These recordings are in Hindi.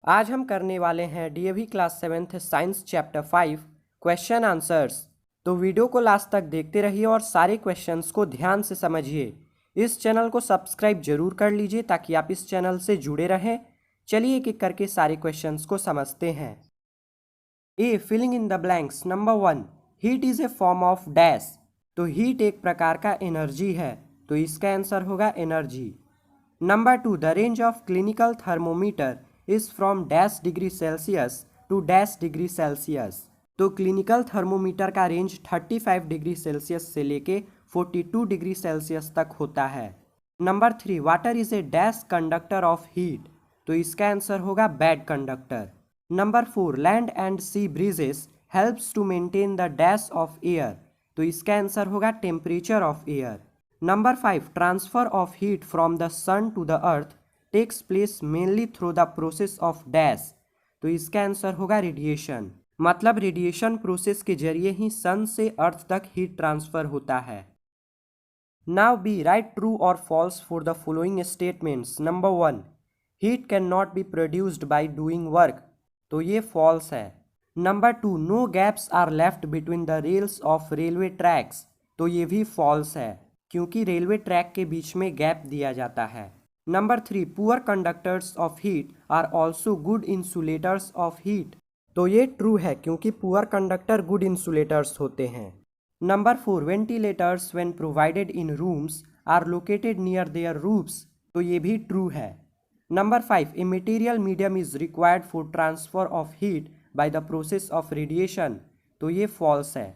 आज हम करने वाले हैं DAV class 7th science chapter 5 question answers. तो वीडियो को लास्ट तक देखते रहिए और सारे क्वेश्चंस को ध्यान से समझिए। इस चैनल को सब्सक्राइब जरूर कर लीजिए ताकि आप इस चैनल से जुड़े रहें। चलिए एक एक करके सारे क्वेश्चंस को समझते हैं। A filling in the blanks. Number 1, heat is a form of dash. तो हीट एक प्रकार का एनर्जी है, तो इसका आंसर होगा energy. Number 2, the range of clinical thermometer is from dash degree Celsius to dash degree Celsius. तो क्लिनिकल थर्मोमीटर का रेंज 35 डिग्री सेल्सियस से लेके 42 डिग्री सेल्सियस तक होता है। Number 3, water is a dash conductor of heat. तो इसका आंसर होगा bad conductor. Number 4, land and sea breezes helps to maintain the dash of air. तो इसका आंसर होगा temperature of air. Number 5, transfer of heat from the sun to the earth takes place mainly through the process of dash. तो इसका आंसर होगा रेडिएशन। मतलब रेडिएशन प्रोसेस के जरिए ही सन से अर्थ तक हीट ट्रांसफर होता है। नाउ बी राइट ट्रू और false for the following statements. Number 1, heat can not be produced by doing work. तो ये फॉल्स है। Number 2, no gaps are left between the rails of railway tracks. तो ये भी फॉल्स है, क्योंकि रेलवे ट्रैक के बीच में गैप दिया जाता है। Number 3, poor conductors of heat are also good insulators of heat. तो ये ट्रू है, क्योंकि पुअर कंडक्टर गुड इंसुलेटर्स होते हैं। Number 4, ventilators when provided in rooms are located near their roofs. तो ये भी ट्रू है। Number 5, a material medium is required for transfer of heat by the process of radiation. तो ये फॉल्स है।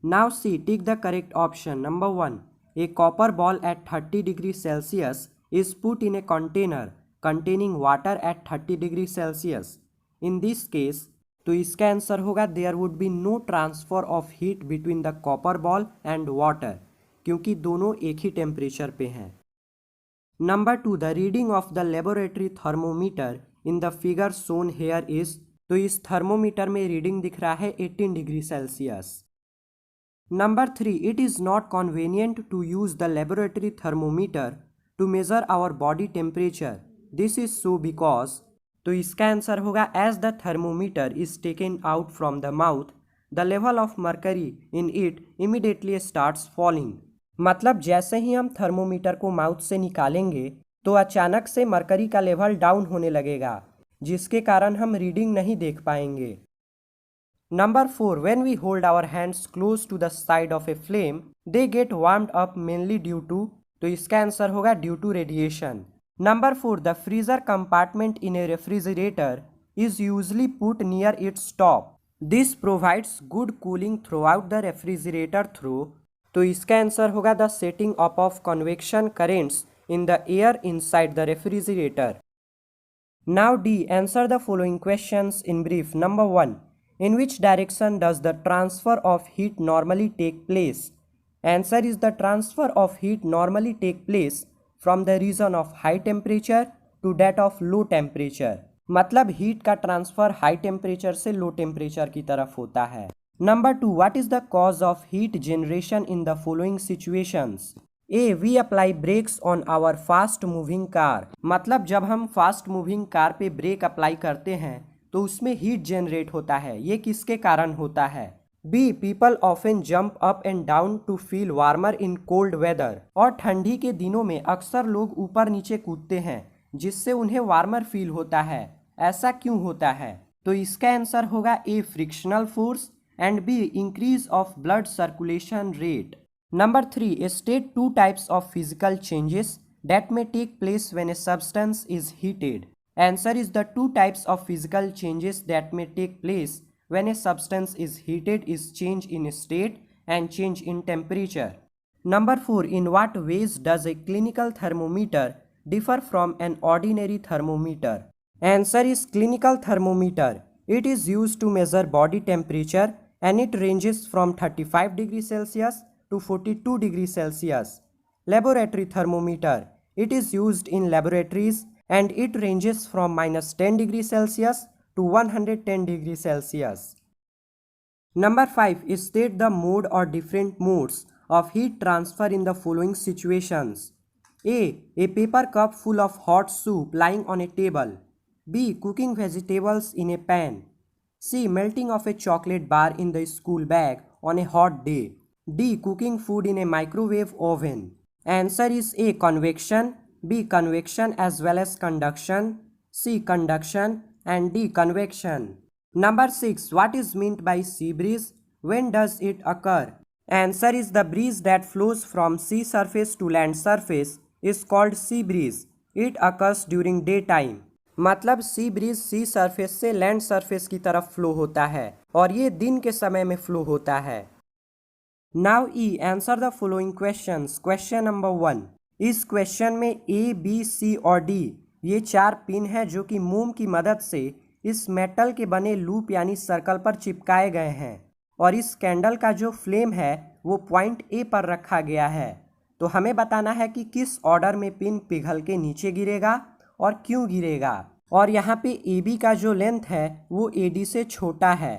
Now see tick the correct option. Number 1, a copper ball at 30 degree Celsius is put in a container containing water at 30 degree Celsius. In this case, तो इसका आंसर होगा there would be no transfer of heat between the copper ball and water, क्योंकि दोनों एक ही टेम्परेचर पे हैं। Number 2, the reading of the laboratory thermometer in the figure shown here is. तो इस थर्मोमीटर में रीडिंग दिख रहा है 18 degree Celsius. Number 3, it is not convenient to use the laboratory thermometer to measure our body temperature. This is so because। तो इसका आंसर होगा as the thermometer is taken out from the mouth, the level of mercury in it immediately starts falling। मतलब जैसे ही हम थर्मोमीटर को माउथ से निकालेंगे तो अचानक से मरकरी का लेवल डाउन होने लगेगा, जिसके कारण हम रीडिंग नहीं देख पाएंगे। Number 4, when we hold our hands close to the side of a flame, they get warmed up mainly due to। तो इसका आंसर होगा due to radiation. Number 4, the freezer compartment in a refrigerator is usually put near its top. This provides good cooling throughout the refrigerator through. तो इसका आंसर होगा the setting up of convection currents in the air inside the refrigerator. Now the answer the following questions in brief. Number 1, in which direction does the transfer of heat normally take place. Answer is the transfer of heat normally take place from the region of high temperature to that of low temperature। मतलब हीट का ट्रांसफर हाई टेम्परेचर से लो टेम्परेचर की तरफ होता है। Number 2, what is the cause of heat generation in the following situations. A, we apply brakes on our fast moving car. मतलब जब हम फास्ट मूविंग कार पे ब्रेक अप्लाई करते हैं तो उसमें हीट जनरेट होता है। ये किसके कारण होता है। B, people often jump up and down to feel warmer in cold weather. और ठंडी के दिनों में अक्सर लोग ऊपर नीचे कूदते हैं जिससे उन्हें वार्मर फील होता है। ऐसा क्यों होता है। तो इसका आंसर होगा A, frictional force and B, increase of blood circulation rate. Number 3, state 2 types of physical changes that may take place when a substance is heated. Answer is the 2 types of physical changes that may take place when a substance is heated is change in state and change in temperature. Number 4, in what ways does a clinical thermometer differ from an ordinary thermometer? Answer is clinical thermometer. It is used to measure body temperature and it ranges from 35 degrees Celsius to 42 degrees Celsius. Laboratory thermometer. It is used in laboratories and it ranges from -10 degrees Celsius to 110 degrees Celsius. Number 5, state the mode or different modes of heat transfer in the following situations. A paper cup full of hot soup lying on a table. B. Cooking vegetables in a pan. C. Melting of a chocolate bar in the school bag on a hot day. D. Cooking food in a microwave oven. Answer is A. Convection, B. Convection as well as conduction, C. Conduction, and D. Convection. Number 6. What is meant by sea breeze? When does it occur? Answer is the breeze that flows from sea surface to land surface is called sea breeze. It occurs during daytime. मतलब सी ब्रीज सी सरफेस से लैंड सरफेस की तरफ फ्लो होता है और ये दिन के समय में फ्लो होता है। Now E answer the following questions. Question number 1। इस क्वेश्चन में ए बी सी और डी ये 4 पिन हैं जो कि मोम की मदद से इस मेटल के बने लूप यानी सर्कल पर चिपकाए गए हैं और इस कैंडल का जो फ्लेम है वो पॉइंट ए पर रखा गया है। तो हमें बताना है कि किस ऑर्डर में पिन पिघल के नीचे गिरेगा और क्यों गिरेगा। और यहाँ पे ए बी का जो लेंथ है वो ए डी से छोटा है।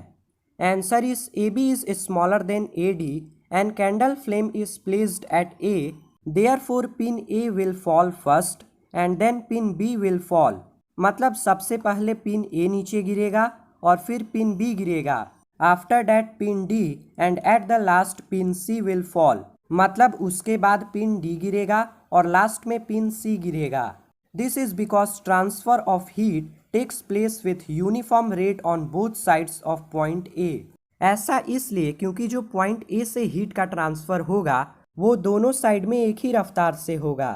Answer is A B is smaller than A D and candle flame is placed at A, therefore pin A will fall first and then pin B will fall. मतलब सबसे पहले पिन ए नीचे गिरेगा और फिर पिन बी गिरेगा, after that pin D and at the last pin C will fall. मतलब उसके बाद पिन डी गिरेगा और लास्ट में पिन सी गिरेगा। This is because transfer of heat takes place with uniform rate on both sides of point A. ऐसा इसलिए क्योंकि जो पॉइंट ए से हीट का ट्रांसफर होगा वो दोनों साइड में एक ही रफ्तार से होगा।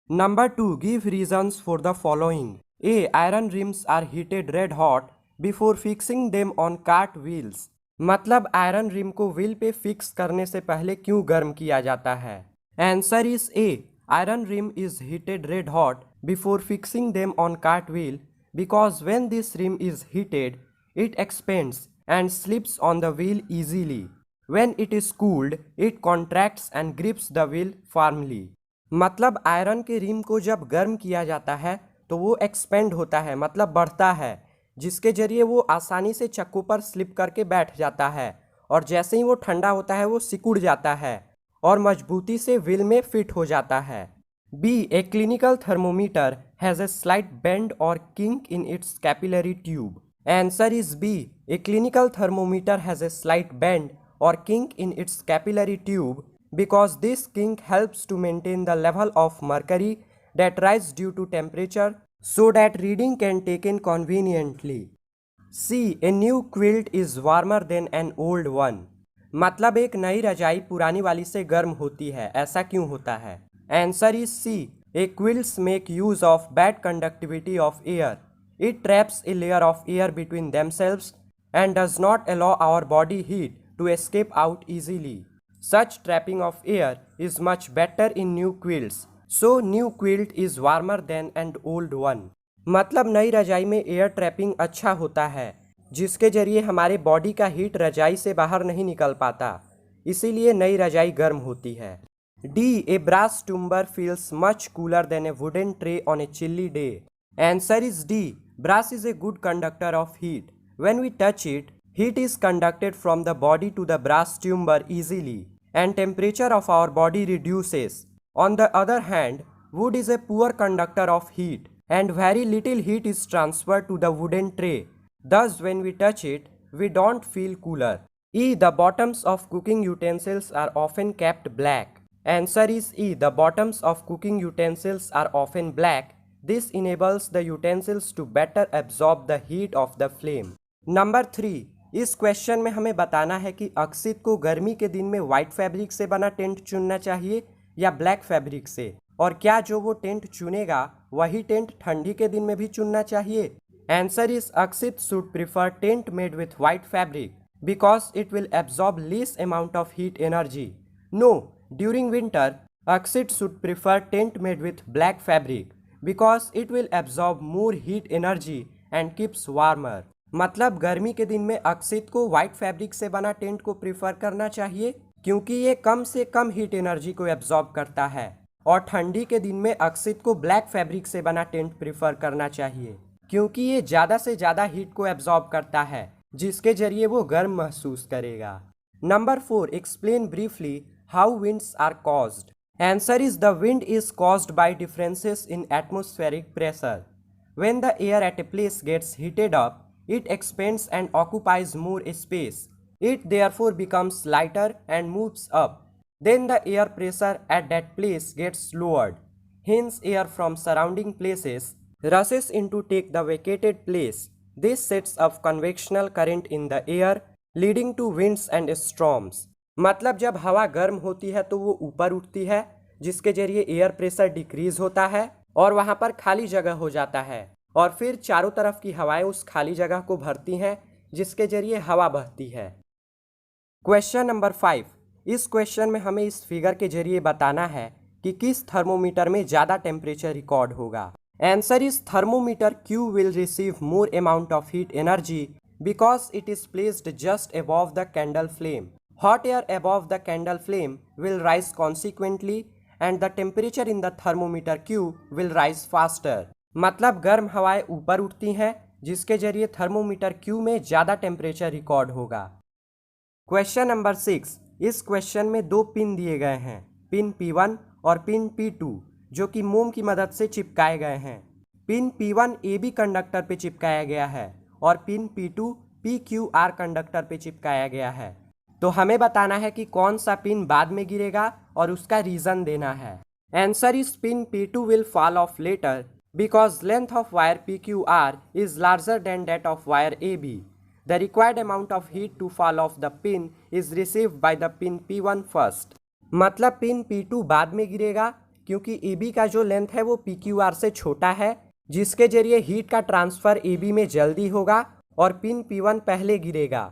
Number 2, give reasons for the following. A. Iron rims are heated red hot before fixing them on cart wheels. मतलब आयरन रिम को व्हील पे फिक्स करने से पहले क्यों गर्म किया जाता है। Answer is A. Iron rim is heated red hot before fixing them on cart wheel because when this rim is heated it expands and slips on the wheel easily. When it is cooled, it contracts and grips the wheel firmly. मतलब आयरन के रिम को जब गर्म किया जाता है तो वो एक्सपेंड होता है, मतलब बढ़ता है, जिसके जरिए वो आसानी से चक्कू पर स्लिप करके बैठ जाता है और जैसे ही वो ठंडा होता है वो सिकुड़ जाता है और मजबूती से व्हील में फिट हो जाता है। B. A clinical thermometer has a slight bend और kink in its capillary tube. Answer is B. A clinical thermometer has a slight bend or kink in its capillary tube because this kink helps to maintain the level of mercury that rise due to temperature so that reading can taken conveniently. C. A new quilt is warmer than an old one. मतलब एक नई रजाई पुरानी वाली से गर्म होती है। ऐसा क्यों होता है। Answer is C. A quilts make use of bad conductivity of air. It traps a layer of air between themselves and does not allow our body heat to escape out easily. Such trapping of air is much better in new quilts. So new quilt is warmer than an old one. मतलब नई रजाई में एयर ट्रैपिंग अच्छा होता है जिसके जरिए हमारे बॉडी का हीट रजाई से बाहर नहीं निकल पाता, इसीलिए नई रजाई गर्म होती है। D. A brass tumber feels much cooler than a wooden tray on a chilly day. Answer is D. Brass is a good conductor of heat. When we touch it, heat is conducted from the body to the brass tumber easily, and temperature of our body reduces. On the other hand, wood is a poor conductor of heat, and very little heat is transferred to the wooden tray. Thus, when we touch it, we don't feel cooler. E. The bottoms of cooking utensils are often kept black. Answer is E. The bottoms of cooking utensils are often black. This enables the utensils to better absorb the heat of the flame. Number 3. इस क्वेश्चन में हमें बताना है कि अक्षित को गर्मी के दिन में व्हाइट फैब्रिक से बना टेंट चुनना चाहिए या ब्लैक फैब्रिक से, और क्या जो वो टेंट चुनेगा वही टेंट ठंडी के दिन में भी चुनना चाहिए। Answer is Akshit should prefer tent made with white fabric because it will absorb less amount of heat energy. No, during winter Akshit should prefer tent made with black fabric because it will absorb more heat energy and keeps warmer. मतलब गर्मी के दिन में अक्षित को व्हाइट फैब्रिक से बना टेंट को प्रीफर करना चाहिए क्योंकि ये कम से कम हीट एनर्जी को एब्जॉर्ब करता है, और ठंडी के दिन में अक्षित को ब्लैक फैब्रिक से बना टेंट प्रीफर करना चाहिए क्योंकि ये ज़्यादा से ज़्यादा हीट को एब्जॉर्ब करता है जिसके जरिए वो गर्म महसूस करेगा। Number 4. Explain briefly how winds are caused. Answer is the wind is caused by differences in atmospheric pressure. When the air at a place gets heated up, it expands and occupies more space. It therefore becomes lighter and moves up. Then the air pressure at that place gets lowered. Hence, air from surrounding places rushes in to take the vacated place. This sets up convectional current in the air, leading to winds and storms. मतलब जब हवा गर्म होती है तो वो ऊपर उठती है, जिसके जरिए एयर प्रेशर डिक्रीज होता है और वहां पर खाली जगह हो जाता है और फिर चारों तरफ की हवाएं उस खाली जगह को भरती हैं, जिसके जरिए हवा बहती है। Question number 5। इस क्वेश्चन में हमें इस फिगर के जरिए बताना है कि किस थर्मोमीटर में ज़्यादा टेम्परेचर रिकॉर्ड होगा। Answer is thermometer Q will receive more amount of heat energy because it is placed just above the candle flame. Hot air above the candle flame will rise consequently and the temperature in the thermometer Q will rise faster. मतलब गर्म हवाएं ऊपर उठती हैं, जिसके जरिए थर्मोमीटर Q में ज़्यादा टेम्परेचर रिकॉर्ड होगा। Question number 6। इस क्वेश्चन में दो पिन दिए गए हैं, पिन P1 और पिन P2, जो कि मोम की मदद से चिपकाए गए हैं। पिन P1 AB कंडक्टर पे चिपकाया गया है और पिन P2 PQR कंडक्टर पे चिपकाया गया है। तो हमें बताना है कि कौन सा पिन बाद में गिरेगा और उसका रीजन देना है। Answer is pin P2 will fall off later because length of wire PQR is larger than that of wire AB. The required amount of heat to fall off the pin is received by the pin P1 first. मतलब पिन P2 बाद में गिरेगा क्योंकि AB का जो लेंथ है वो PQR से छोटा है, जिसके जरिए हीट का ट्रांसफर AB में जल्दी होगा और पिन P1 पहले गिरेगा।